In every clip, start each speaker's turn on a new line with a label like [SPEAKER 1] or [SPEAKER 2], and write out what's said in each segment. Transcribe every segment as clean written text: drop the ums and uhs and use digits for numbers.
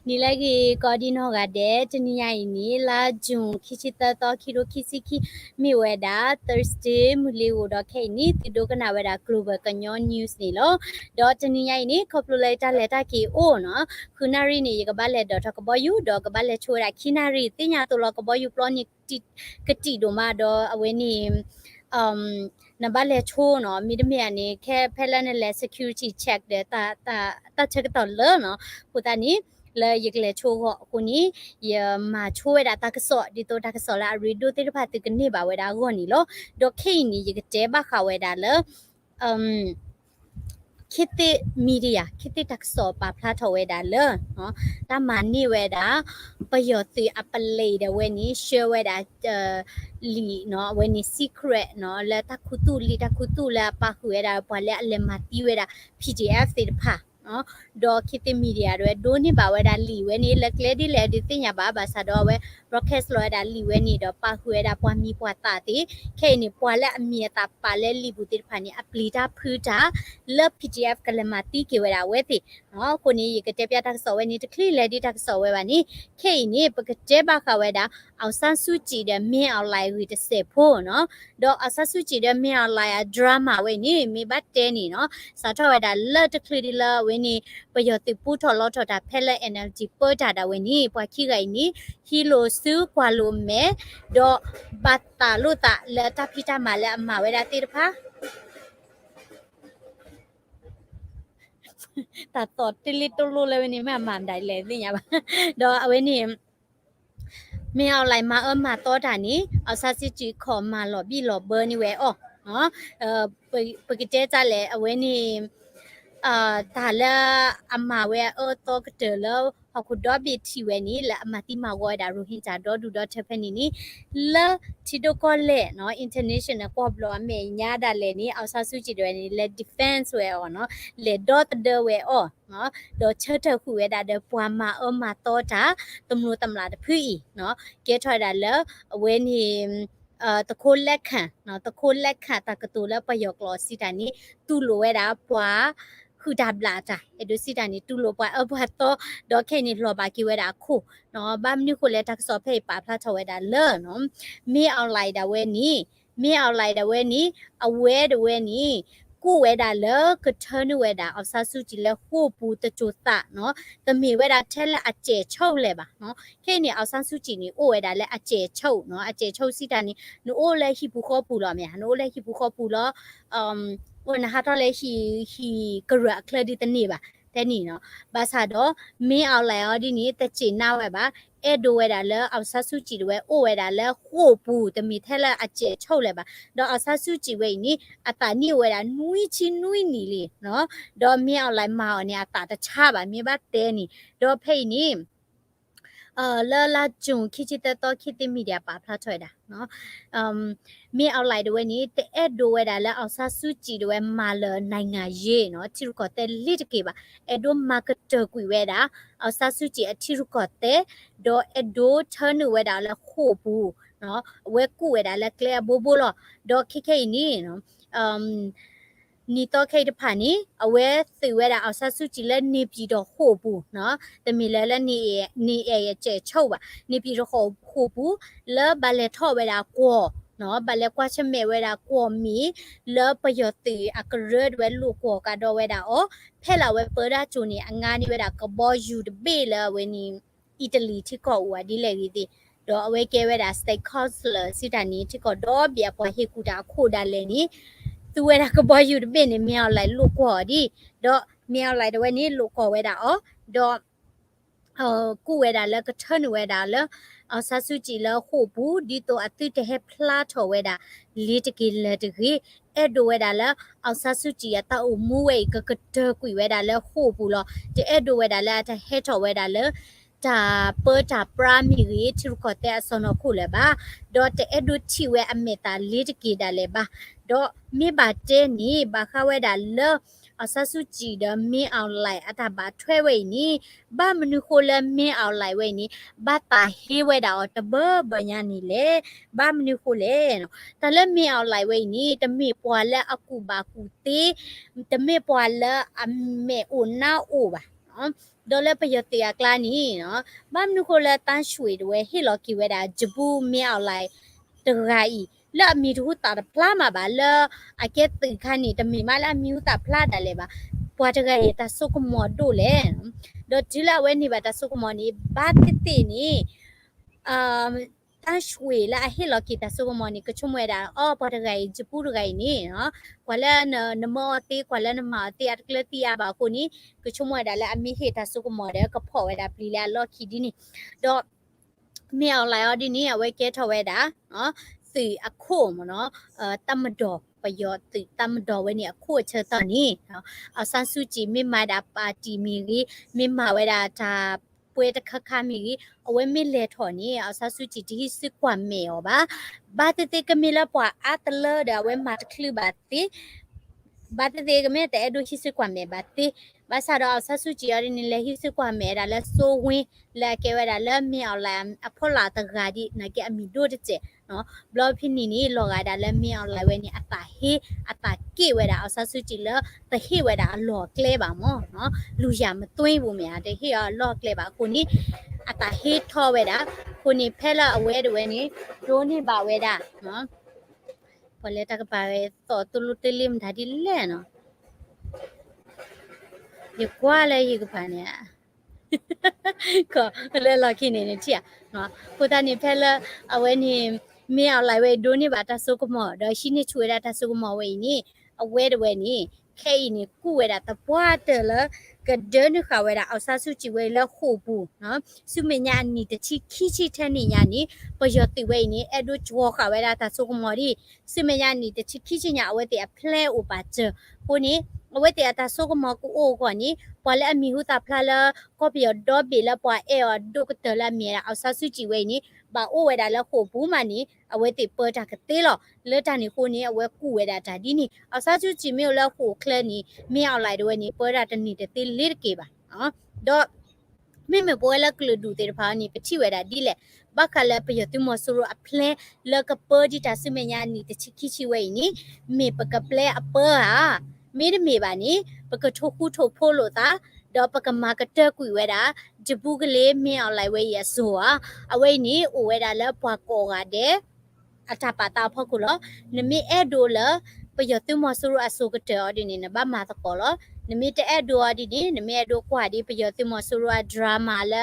[SPEAKER 1] နီလကေကောဒီနောကတဲ့တနီယိုင်နီလာဂျွန်ခိချီတတော်ခိရိုခိစီခိမီဝဲတာ Thursday မူလီဝတော့ခဲနီတီဒိုကနာဝဲတာ Global ကညော News နီလောဒေါ်တနီယိုင်နီခေါပလိုလိုက်တာလက်တာကီအိုနော်ခုနာရီနီကဘာလက်တော့ကဘယူတော့ကဘာလက်ချိုးတာခိနာရီတင်ညာတော့ကဘယူပလောနီတီကတိဒိုမာတော့အဝဲနီနဘာလေချိုးနော်မိဒမီအနေခဲဖဲလနဲ့လဲ security check တဲ့တာချက်တော့လောနော်ပူတာနီle yekle chogo kuni ya ma choeda takso di to takso la rido te pha te kne ba we da go ni lo do khe ni yekte ba kha we da le kite media kite takso pa phla tho we da le no ta mani we da payoti apale de we ni share we da li no we ni secret no la takutu la pa hu we da pa le le mati we da pdf te phaနော်ဒေါ်ခိတမီဒီယာတွေဒိုးနေပါဝဲတာလီဝဲနေလက်ကလေးဒီလေဒီတင်ညာပါပါစားတော့ဝဲ broadcast လောတာလီဝဲနေတော့ပါခွဲတာပွားမီပွားတာတိခဲနေပွားလက်အမီတာပါလဲလီဘူးတိဖာနေအပလီတာဖူတာလက် PDF ကလမတီကေဝဲတာဝဲတိနော်ကိုနေကတဲ့ပြတာဆော်ဝဲနေတခလီလေဒီတာဆော်ဝဲပါနေခဲနေပကတဲ့ပါခဝဲတာအောင်ဆန်းစုကြည်တဲ့မင်းအောင်လိုက်ဝီတစ်စက်ဖို့နော်တော့အဆန်းစုကြည်တဲ့မင်းအောင်လိုက်ဒရာမာဝဲနေမိဘတဲနေနော်စားထောက်ဝဲတာလက်တခလီဒီလာဝဲနေပယောတိပူထော်လောထော်တာဖဲလက် energy ပေါ်တာတာဝဲနေပွားခိကိုင်နေဟီလိုစုကွာလိုမဲတော့ဘတ်တာလို့တာလက်တာဖိတာမလဲအမဝဲတာတိတဖာတာတော့တလီတလိုလဲဝဲနေမမှန်တိုင်းလဲသိညာပါတော့အဝဲနေမင်းအောင်လိုက်မအမတော့တာနေအဆစစ်ကြီးခေါ်မလော်ပြီလော်ဘနီဝဲအော်နော်ပကတဲ့ကြလဲအဝဲနေတာလာအမဝဲတော့ကတလောအခုတော့ဘီတီဝဲနီလာအမတိမဝဲတာရိုဟင်ဂျာတော့ဒူတော့ချက်ဖက်နီနီလာတီဒိုကောလေနော် international ကောဘလောအမေညာဒါလေနီအောက်ဆာစုကြည်တွေနီလေ defense ဝဲအော်နော်လေတော့တဝဲအော်နော်တော့ချက်တခုဝဲတာတဲ့ပွားမအမတော့တာတမလို့တမလာတဖူးနော်ကဲထွားတာလေအဝဲနီตะโคเล็กค่ะเนาะตะโคเล็กค่ะตะกะตูแล้วประโยคลอสิตานี้ตูโลเวดาปวาคือดาบลาจ้ะเอดูสิตานี้ตูโลปวาปวาโตดอกแค่นี้ลอปากิเวดาคู่เนาะบ้ามนี่คนเลยทักษอเพปาพระทวดาเลอเนาะมีเอาไลดาเวนี้มีเอาไลดาเวนี้เอาเวดเวนี้กูเวดาเลอกะเทนเวดาเอาซาสุจิเลโคปูตะโจตะเนาะตะมีเวดาเทละอเจเช่าเลยป่ะเนาะแค่นี้เอาซาสุจินี่โอเวดาและอเจเช่าเนาะอเจเช่าสิตานี้หนูโอเลฮิปูข้อปูล่ะแม่หนูโอเลฮิปูข้อปูล่ะวันนะฮะตอเลฮิกระเคลดิตนี่ป่ะแต่นี่เนาะภาษาดอมีเอาแล้วดินี้แต่จีน่าไว้ป่ะเอดูเวดาเลเอาซาสุจิด้วยโอเวดาเลโคปูตะมีเทละอเจเช่าเลยป่ะดอเอาซาสุจิไว้นี่အတာนี่เวดานุยชินุยนี่လေเนาะดอมีเอาไลมาเนี่ยအတာတခြားပါမြေပါတဲนี่ดอဖိนี่လာဂျုံခိချတတော့ခိတမီဒီယာပါဖလာထွဲတာเนาะมีเอาไลด้วยนี่แต่เอ็ดด้วยดาแล้วเอาซาซูจิด้วยมาเลยနိုင်ငံရေးเนาะที่รู้ก็แต่ลิตเก็บอ่ะเอ็ดด้วยมาร์เก็ตเตอร์กุยเวดาเอาซาซูจิที่รู้ก็แต่ดอเอ็ดด้วยเทอร์นเวดาแล้วโคบูเนาะเวกูเวดาแล้วเคลียร์บูบูล่ะดอคิเคนี่เนาะนี่တော့ခေတဖာနီအဝဲသဝဲတာအောက်ဆဆူကြည်လဲနေပြီးတော့ဟိုဘူးเนาะတမီလဲလဲနေရဲ့ကျဲချုပ်ပါနေပြီးတော့ဟိုဘူးလဲဘလဲထော့ဝဲတာကောเนาะบาเลกว่าชเมเวดากวมีเลประโยชน์ตีอักเรดเวลูกวกาดอเวดาโอเพลาเวเปดาจูนี่งานนี่เวดากบอยูดเบลเวนี่อิตาลีที่ก็อวดิเลกีติดอเวเกเวดาสเต็กคอสเลสิตานี้ที่ก็ดอเบียปอเฮกูดาโคดาเลนี่ตัวเวดากบอยูดเบนี่เมียวไหลลูกวดิดอเมียวไหลดเวนี่ลูกวเวดาโอดอกูเวดาแล้วก็เทนเวดาแล้วเอาซาซูจิแล้วโหบูดีตัวอติte he pla tho we da li te ki le te ki e do we da la เอาซาซูจิya ta o mu we ka ka de kui we da la ho bu lo te e do we da la te he tho we da le တာပေါ်တာပရာမီရီထူခေါ်တဲ့အစနခုလေပါဒေါ်တဲ့အဒုချီဝဲအမေတာလေးတကီဒါလေပါဒေါ်မိဘတဲနီဘာခဝဲတာလောအဆဆူကြည်ဒမင်းအောင်လိုက်အတာဘာထွဲဝဲနီဘာမနုခိုလမင်းအောင်လိုက်ဝဲနီဘာတာဟေးဝဲတာတဘဘညာနီလေဘာမနုခိုလေနော်တလဲမင်းအောင်လိုက်ဝဲနီတမေပွာလက်အကူဘာကူတေတမေပွာလက်အမေဦးနာဦးပါ နော်ဒေါ်လည်းပယတေကလာနီနော်ဘာမနုခိုလည်းတန်းရွှေတွေဟီလော်ကီဝဲတာဂျပူမြောက်လိုက်တဂါဤလာမီတူတာပလာမှာပါလာအကဲတင်ခါနီတမီမလာမီတာပလာတယ်လေပါပွားတကယ်တဆုကမော်တို့လေဒေါ်ဒီလာဝဲနေပါတဆုကမော်နီဘာတိနီတန်းရွှေလာဟီလော်ကီတဆုကမော်နီကချုံဝဲတာအော်ပွားတကယ်ဂျပူတကယ်နီနော်ကွာလာနမောတေကွာလာနမတေအကလတီယာပါကိုနီကချုံဝဲတာလည်းအမီဟေတဆုကမော်တဲ့ကဖော်ဝဲတာပလီလာလော်ကီဒီနီဒေါ်မြောက်လာဒီနီအဝဲကဲထော်ဝဲတာနော်စီအခုမနော်တမတော်ပယောတိတမတော်ဝဲနေအခုချက်တနီအဆန်းစုကြည်မိမာတာပါတီမီကြီးမိမာဝဲတာဒါပွဲတခခမီအဝဲမိလေထော်နီအဆန်းစုကြည်ဒီစစ်ကွာမေောပါဘာတေကမီလာပွာအတလဒဝဲမတ်ခလူဘာတိဘာတေကမဲတဲ့ဒိုဟိစစ်ကွာမေဘာတိဘာသာတော့ဆဆူချီရင်းလေဟိစစ်ကွာမဲဒါလဲဆိုဝင်းလဲကဲဝဲဒါလဲမြောက်လာအဖော်လာတဂါဒီနကေအမီဒိုတဲ့နော်ဘလော့ဖိနီနီလောကဒါလဲမြောက်လာဝဲနီအတာဟေအတာကေဝဲဒါဆဆူချီလတဟေဝဲဒါအလောကလဲပါမောနော်လူရမသွင်းဘူးမြာတဲ့ဟေရလောကလဲပါကိုနီအတာဟေထောဝဲဒါကိုနီဖဲလာအဝဲတဝဲနီဒိုးနေပါဝဲဒါနော်ပလက်တကပါဝဲတော့တူလူတလင်ဒါဒီလဲနော်ဒီကွာလဲရေကဖာနေကလဲလာခင်းနေချီနော်ကိုတနေဖဲလာအဝဲနေမြေအောင်လိုက်ဝဲဒိုးနေပါတဆုကမော်ဒါရှိနေချွေတာတဆုကမော်ဝဲနေအဝဲတဝဲနေခဲနေကုဝဲတာတပွားတယ်လကဒဲနခဝဲတာအောက်ဆဆူချီဝဲလခုဘူးနော်စုမညာနီတချီခီချီထနေညာနီပယောတိဝဲနေအဲ့ဒိုဂျောခဝဲတာတဆုကမော်ဒီစုမညာနီတချီခီချီညာအဝဲတဲ့ဖလဲအိုပါချကိုနေအဝဲတဲ့တဆုကမော်ကိုအိုကောနီပွာလဲအမီဟုတာဖလာလကောပီယောဒေါ်ဘီလပွာအဲဒိုကတလာမြေအောက်ဆဆူချီဝဲနေဘာအိုဝဲတာလခုဘူးမနီအဝဲတဲ့ပေါ်တာကတဲလောလဲတန်နီကိုနေအဝဲကူဝဲတာဒါဒီနီအောက်ဆဆူချီမြေလခုခလနီမြေအောက်လိုက်တော့နီပေါ်တာတနီတဲလေးကေပါနော်တော့မိပွဲလကလူဒူတေဖာနီပချိဝဲတာဒီလေဘခလပယတုမဆူရအဖလဲလကပေါ်ဒီတာစမညာနီတချီခီချီဝဲနီမေပကပလဲအပေါ်ဟာမေဒမေပါနီပကထိုခုထိုဖိုးလို့တာတော့ပကမာကတက်ကွေဝဲတာဂျပူကလေးမင်းအောင်လိုက်ဝဲရဆိုဟာအဝဲနီအိုဝဲတာလဲပွားကောကတဲ့အထပါတာဖောက်ကူလောနမေအဲ့ဒိုလပယတုမဆူရအဆုကတဲ့အော်ဒီနေနဘာမာတကောလောနမေတဲ့ဒိုအဒီဒီနမေဒိုကွာဒီပယတိမဆူရဒရာမာလာ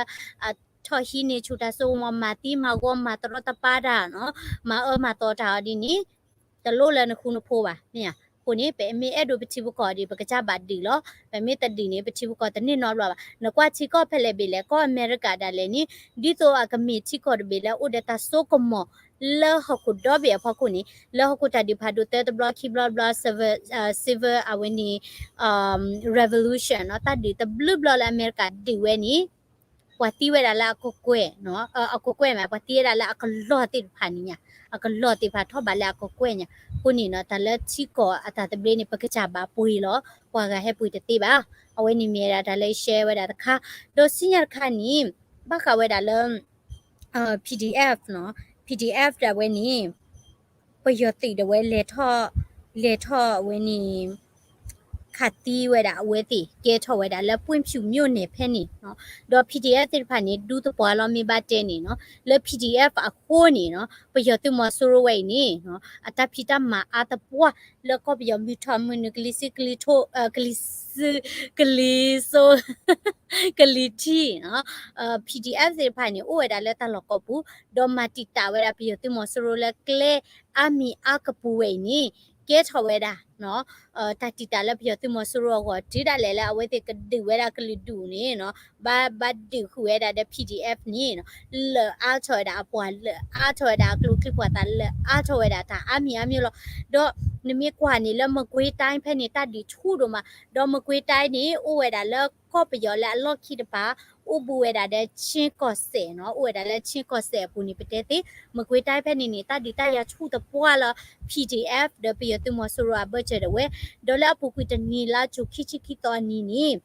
[SPEAKER 1] ထော်ဟီနေချူတာဆိုမတီမာကောမာတရတပါဒါနော်မာတော်တာဒီနီတလို့လည်းနခုနဖိုးပါမြင်ကိုနေပဲမေအဲ့ဒိုပတိဘကောဒီပကကြပါဒီလောပဲမေတဒီနေပတိဘကောတနေနော်လောပါနကွာချီကောဖဲလေဘီလေကောအမေရိကဒါလည်းနီဒီတော့အကမီချီကောဘီလေဥဒတာဆိုကမောလဲဟခုဒဘီအဖခုနီလဲဟခုတဒီဖာဒိုတဲဘလော့ခီဘလော့ဘလော့silverအဝနီ revolution နော်တဒီတဘလူးဘလော့အမေရိကဒီဝဲနီပွာတီဝဲလာလာကိုကွဲနော်အကိုကွဲမှာပွာတီလာလာအကလော့တိဖာနီညာအကလော့တိဖာထောပါလာကိုကွဲညာကိုနီနော်တလက်ချီကောအတာတပလေးနေပကချပါပွေလောပွာကဟဲပွေတတိပါအဝဲနီမြေတာဒါလေး share ဝဲတာတခါဒိုစင်ရခါနီဘခဝဲတာလဲPDF နော် PDF တဝဲနီပယောတိတဝဲလေထောဝဲနီခတ်တီဝဲတာအဝဲတီကဲထောဝဲတာလက်ပွင့်ဖြူမြို့နေဖဲနေနော်တော့ PDF တိဖာနေဒူတပွာလောမိဘတဲနေနော်လက် PDF အခိုးနေနော်ပယောတိမဆူရဝဲနေနော်အတဖိတမအာတပွာလက်ကောပယောမီထမနကလီစီကလီထိုကလီကလီဆိုကလီတီနော်PDF တိဖာနေအိုဝဲတာလက်တလောကောဘူးဒေါ်မာတီတာဝဲတာပယောတိမဆူရလက်ကလေအမီအကပူဝဲနေကဲထောဝဲတာနော်တတိတလည်းပြောသူမဆူရောကဒီတလည်းအဝဲတဲ့ကဒီဝဲတာကလီဒူနေနော်ဘာဒီခွဲတာတဲ့ PDF နေနော်လအားချော်တာပွာလအားချော်တာကလူကလပွာတာလအားချော်တာဒါအမီလို့တော့နမေကွာနေလမကွေးတိုင်းဖက်နေတတ်ဒီထူတော့မှာတော့မကွေးတိုင်းနေအိုဝဲတာလောကော့ပယောလဲလော့ခိတပါဥပဝဲတာတဲ့ချင်းကော့ဆဲနော်ဥဝဲတာလဲချင်းကော့ဆဲပူနေပတဲ့တိမကွေးတိုင်းဖက်နေတတ်ဒီတရချူတပွာလာ PDF 的比较对么说啊，不觉得喂，到了不会的你啦，就去到你，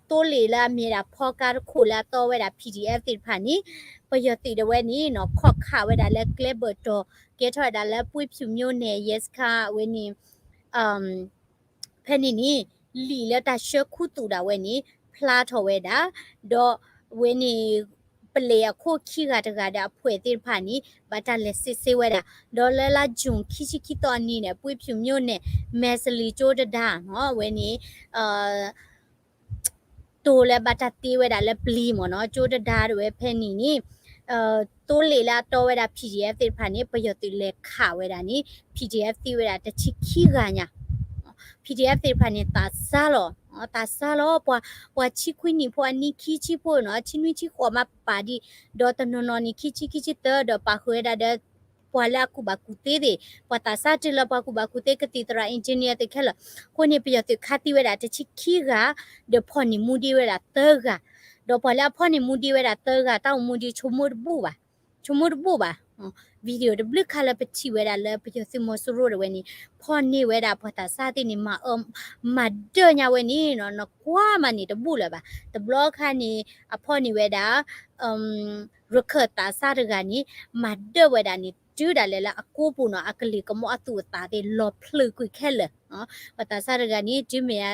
[SPEAKER 1] 多来啦，没啦，抛家苦啦，到为啦 PDF 的盘呢，不要对的喂你，喏，靠卡为啦来 clever 多，给出来啦，不平有呢，yes 卡为你，盘呢，离了大学苦读啦为你。พลาทเวดาดอเวนี่เปลียโคขี้กาตกาดาป่วยติดผ่านนี้บัตรเลสิเซเวดาดอลลาจุงคิชิคิตอนนี้เนี่ยปุ้ยผิวမျိုးเนี่ยแมสลีโจดดาเนาะเวนี่ตัวและบัตรตีเวดาและปลีหมอเนาะโจดดาด้วยเพนนี่ตัวเลละตัวเวดา PDF ติดผ่านนี้ประโยชน์ติเลข่าวเวดานี้ PDF ติเวดาจะชิขี้กันเนี่ย PDF ติดผ่านนี้ตาซาโลตาซาโลปัวชิคุยนี่ปัวนี่ขี้ชิโพเนาะชินุชิขวมาปาดีดอตนนนี่ขี้ชิเตอดอปาคุเวดาเดปัวละกูบากุเตเดปัวตาซาจิลปากูบากุเตกติตราอินจิเนียร์ติเคลคนนี้ประโยชน์ติคาติเวดาจะชิขี้กะเดพอนี่มูดีเวดาเตอกะดอปัวละพอนี่มูดีเวดาเตอกะตามูดีชมุดบูบะวิดีโอดบลึกคาลเปชิเวดาเลปยสิโมสุโรเวนี่พอนี่เวดาพอตาซาตินี่มาเดญาเวนี่เนาะนกว่ามันนี่ตะบูเลยบะตะบล็อกคานี่อพอนี่เวดารคตาซาตกานี่มาเดเวดานี่จูดาเลละอกูปูเนาะอกลีกมออตูตาเดลอพลึกุยแค่เลยเนาะปตาซาตกานี่จิเมีย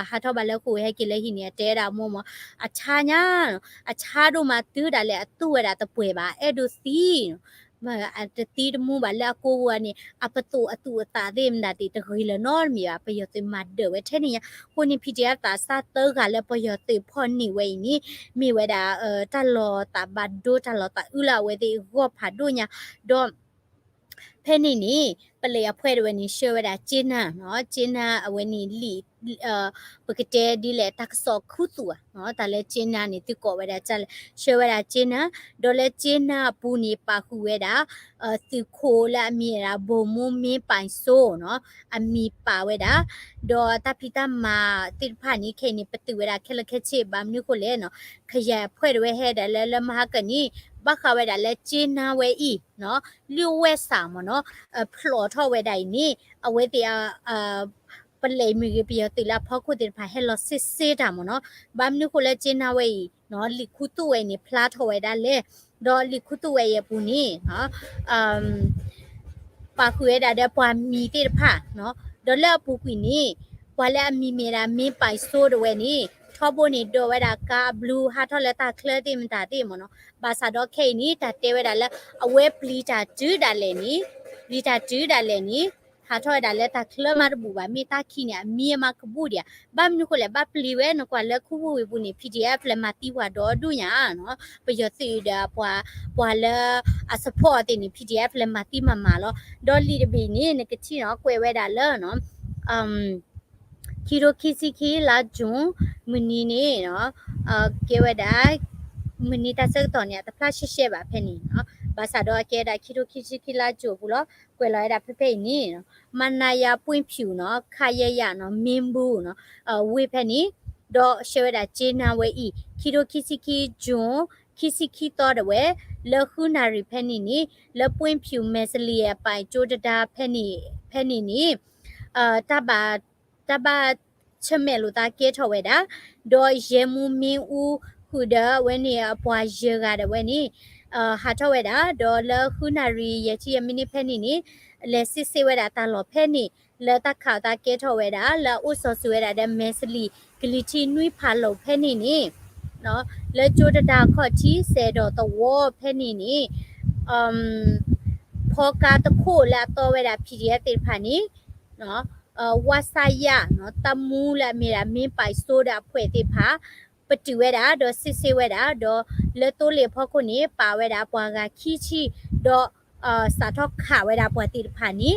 [SPEAKER 1] ฮาทอบาเลกูให้กิเลหิเนี่ยเตดาโมมอชาญาอชาดูมาตูดาเลอตูเวดาตะป่วยบาเอดูซีมาอัตตีดมูบาลาโกวานี่อปตูอตูตาเดมดาติตะกยละนอลมีอะปยติมาเดเวเทนี่คนนี่ PDF ตาซาเตอร์กะและปยติพอนี่เวนี่มีเวดาตะลอตาบัดโดตะลอตาอุลาเวติกอผาดูญาดอเพนี่นี่เปเลยอพ่วยเวนี่เชเวดาจินะเนาะจินะเวนี่ลีปกติดีแลตักซอคุตัวเนาะแต่เลจินะนี่ติกอเวดาจัลเชเวดาจินะดอเลจินะปูนี่ปาคูเวดาติโคละมีราโบมุมีปันโซเนาะอมีปาเวดาดอตาพิตามาติผานี่เคนี่ปติเวดาเคลเคเชบามนี่โคเลเนาะขยะพ่วยเวเฮดาเลมหากนี่บักขาวดาเลจินาเวอีเนาะลิวเวสามเนาะพลอทอเวดานี่เอาเวติปเลยมีเปียติละพอคุติพาเฮลอซิเซดามเนาะบามนี่โคเลจินาเวเนาะลิคุตุเวนี่พลาทอเวดาเลดอลิคุตุเวเยปูนี่เนาะปาคุเวดาเดปวามีติพาเนาะดอเลปูกุนี่ปวาเลมีเมรามีไปโซดเวนี่ทอโบนี่โดเวดากาบลูฮาทอเลตาเคลติมตาติมเนาะบาซาดอเคนี่ตาเตเวดาเลอเวปลีจาจูดาเลนี่ลีจาจูดาเลนี่ฮาทอดาเลตาเคลมาบูบามีตาคีเนี่ยมีมากบูเดียบามนุโคเลบาปลีเวนกว่าเลคูบูบุนี่ PDF เลมาติวาดอดูญาเนาะปยติดาปวาเลอะซัพพอร์ตนี่ PDF เลมาติมาลอดอลีบีนี่นกติเนาะกวยเวดาเลเนาะคิโรคิซิคิลาจุงมุนีนี่เนาะเกวดามุนีตาเซตอนเนี่ยตะพลาชิเชบะเพนี่เนาะบาซาดอเกดาคิโรคิซิคิลาจูบุลอกวยลอยดาเพนี่เนาะมันนายาปุ้ยผิวเนาะคายยะเนาะมิมบูเนาะเวเพนี่ดอเชวดาเจนาเวอีคิโรคิซิคิจุงคิซิคิตอดเวเลคูนารีเพนี่นี่เลปุ้ยผิวเมสเลียไปโจดดาเพนี่นี่ตาบาชเมลุตาเกทเวดาโดยเยมูมิอูคูดาเวนี่ปวาเยกาดเวนี่ฮาทเวดาโดเลคูนารีเยชิยมินิเพนี่นี่เลซิเซเวดาตาลอเพนี่เลตาขาวตาเกทเวดาเลอุสสเวดาเดเมสลีกลิชินุยพาโลเพนี่นี่เนาะเลจูดดาขอชีเซโดตวอเพนี่นี่พอกาตะโคและตัวเวดา PDF ติดผ่านนี้เนาะวาซายะเนาะตามูและมีรามีไปโซดาพ่วยติพาปฏิเวดาดอซิซิเวดาดอเลโตเลพอคนนี้ปาเวดาปวากาขี้ชีดอสาทอกขาเวดาปวติพานี้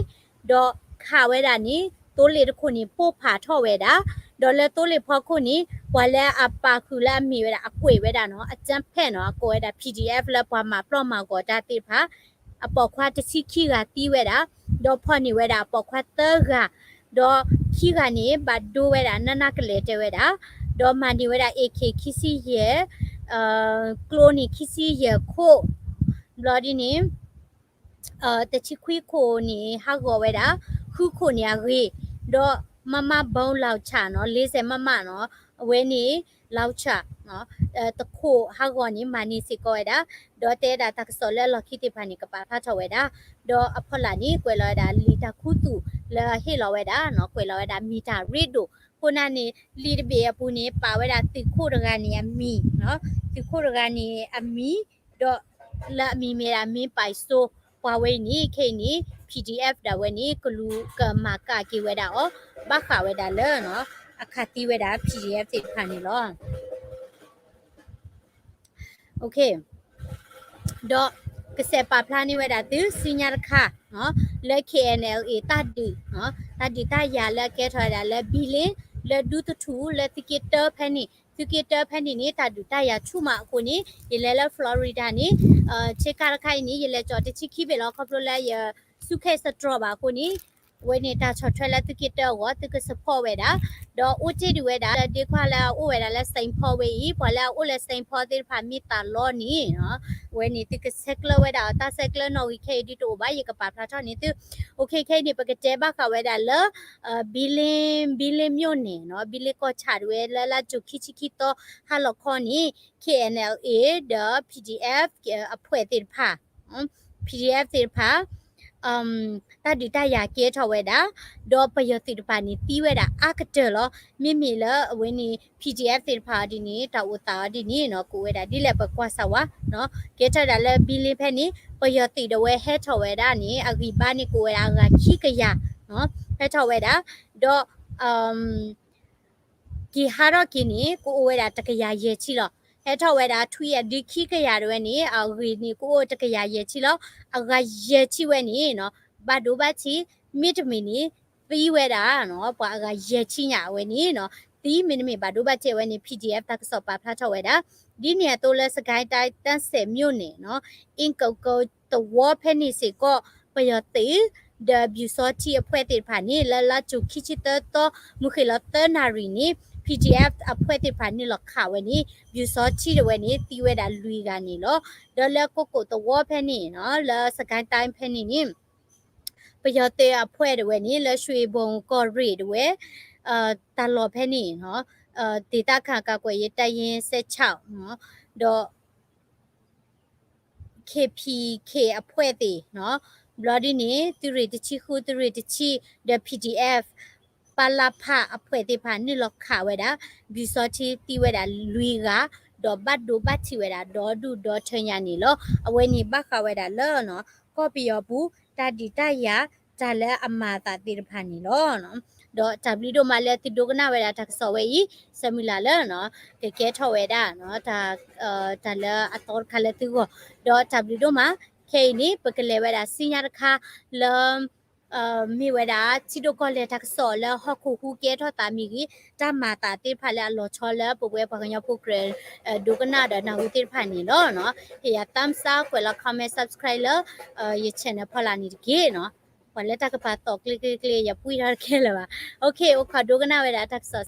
[SPEAKER 1] ดอขาเวดานี้ตัวเลคนนี้ปูผาทอเวดาดอเลโตเลพอคนนี้ปวแลอปาคือละมีเวดาอกวยเวดาเนาะอาจารย์แพ่เนาะอกวยดา PDF และปวมาปลอมาก็ดาติพาอปอควาตะซิขี้กาตีเวดาดอพอนี่เวดาปอควาเตอร์กาดอขี้กานี้บัดดูเวดานานาเกเลเตเวดาดอมันดีเวดาเอเคคิซี่เยโคลนี่คิซี่เยโคบลอดีนี้แต่ชิคุยโคนี่ฮักเวดาคือโคเนี่ยรีดอมาบ้าเราชาเนาะเลเซมาเนาะเวนี่เราชาเนาะตะโคฮักนี่มานี่สิกเวดาดอเตดาตักโซเลลอคิติพานิกปาพาทเวดาดออพอลานี่กวยลอยดาลีตาคูตุเลเฮลเวดาเนาะกวยลอยดามีตารีดูค ခုနနေလီတပေအပူနေပါဝဲတာတိခုတကနေအမီနော်တိခုတကနေအမီတော့လာမီမေရာမင်းပိုက်ဆိုပွားဝဲနေခေနေ PDF ဒါဝဲနေကလူကမာကကေဝဲတာဩဘာခဝဲတာလဲနော်အခါတီးဝဲတာ PDF တိခါနေလောโอเคတော့ကစပါပလာနေဝဲတာသူစညာခါနော်လက် KNLA တတ်နော်တတ်တရလက်ကဲထွားတာလက်ဘီလင်းလက်ဒူတထူလက်တကီတာဖန်နီတကီတာဖန်နီနေတတ်တရချူမအခုနေရလဲလက်ဖလော်ရီဒါနေချေကာခိုင်နေရလဲကြော်တချီခိပဲလောခပလိုလဲစုခဲစထရပါအခုနေဝဲနေတာချော်ထွဲလက်တကီတာဝတကစဖော်ဝဲတာတော့ဦးကြည့်ဒီဝဲတာဒီခွာလာဦးဝဲတာလဲစိန်ဖော်ဝဲဤပေါ်လာဦးလဲစိန်ဖော်တဲ့ဖာမီတာလောနီနော်ဝဲနေတကဆက်ကလဝဲတာတာဆက်ကလနော်ဝီခေဒီတိုဘာရကပါဖလာချောနေတူโอเคခေနေပကတဲဘာခဝဲတာလဘီလင်းမြို့နေနော်ဘီလီကောချာဝဲလာလာချူခိချိခိတော့ဟာလခေါနီ KNLA the PDF အဖွဲ့တဲ့ဖာ PDF တဲ့ဖာတဒီတရကဲထော်ဝဲတာဒေါ်ပယတိတပါနေတီးဝဲတာအကတဲလောမိမိလအဝင်းနေ PDF တဲ့ဖာဒီနေတောတာဒီနေနော်ကိုဝဲတာဒီလက်ပကွာဆာဝါနော်ကဲထတာလဲဘီလီဖက်နေပယတိတဝဲဟဲထော်ဝဲတာနေအဂီဘာနေကိုဝဲတာကခိကရနော်ဟဲထော်ဝဲတာဒေါ်ဒီဟာရကီနေကိုဝဲတာတကရရဲချီလောဟဲထော်ဝဲတာထွေရဒီခိကရရွဲနေအဂီနေကိုတကရရဲချီလောအဂရဲချီဝဲနေနော်ဘာဒိုဘာချီမိတမီနီပြီးဝဲတာနော်ပွာကရဲချီညာဝဲနေနော်ဒီမင်းမဘာဒိုဘာချေဝဲနေ PDF တက်ဆော့ပါဖလာထော်ဝဲတာဒီနေတိုးလဲစကိုင်းတိုင်းတန်းဆယ်မြို့နေနော်အင်ကောကောတဝဖဲနေစေကောပယတိဒဘယူစောတီအဖွဲတိဖာနေလလချူခိချီတတော့မုခေလတနာရီနေ PDF အဖွဲတိဖာနေလောက်ခဝဲနေဘယူစောတီဝဲနေတီဝဲတာလူကနေလောဒေါ်လကိုကိုတဝဖဲနေနော်လစကိုင်းတိုင်းဖဲနေနေပယတေအဖွဲတဝဲနေလရွှေဘုံကော်ရီတဝဲတလော်ဖဲနေနော်ဒေတာခါကကွယ်ရတရင်16နော်တော့ KPK အဖွဲတေနော်ဘလော်ဒီနေသူရီတချီခုသူရီတချီ the PDF ပလာဖာအဖွဲတေဖာနိလောက်ခဝဲတာဘီစောတီတီဝဲတာလူကတော့ဘတ်ဒိုဘတ်ချီဝဲတာဒေါ်ဒူဒေါ်ချင်ညာနေလောအဝဲနေဘခဝဲတာလောနော်ကော်ပီယောဘူးတဒီတရဂျာလဲအမာတာတိရဖာနေလောနော်တော့ W တို့မှလည်းတိဒိုကနာဝဲတာတက်ဆော်ဝဲဤဆမီလာလဲနော်ကဲကဲထော်ဝဲတာနော်ဒါလဲအတော်ခလဲတူတော့ W တို့မှခေနီပကလဲဝဲတာစညာတခါလမိဝဲတာချီဒိုကောလဲတက်ဆော်လဲဟခုခုကဲထော်တာမီကြီးတမာတာတိဖာလဲလောချောလဲပပွဲပကညပုကရဒိုကနာဒနာဝတိဖာနေလောနော်ဟေယတမ်စာကွယ်လာ comment subscribe လဲရ channel ဖလာနေတကေနော်ဝလက်တကပါတော့ click อย่าปุ้ยရခဲလဲပါ okay โอเคဒိုကနာဝဲတာတက်ဆော်